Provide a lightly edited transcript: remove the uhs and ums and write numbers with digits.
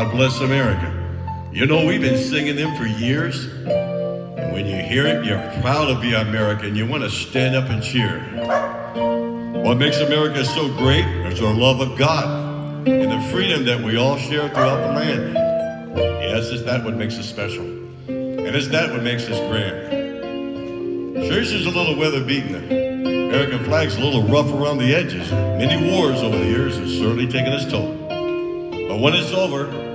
God bless America. You know, we've been singing them for years. And when you hear it, you're proud to be American. You want to stand up and cheer. What makes America so great is our love of God and the freedom that we all share throughout the land. Yes, it's that what makes us special. And it's that what makes us grand. Sure, she's a little weather beaten. The American flag's a little rough around the edges. Many wars over the years have certainly taken its toll. But when it's over,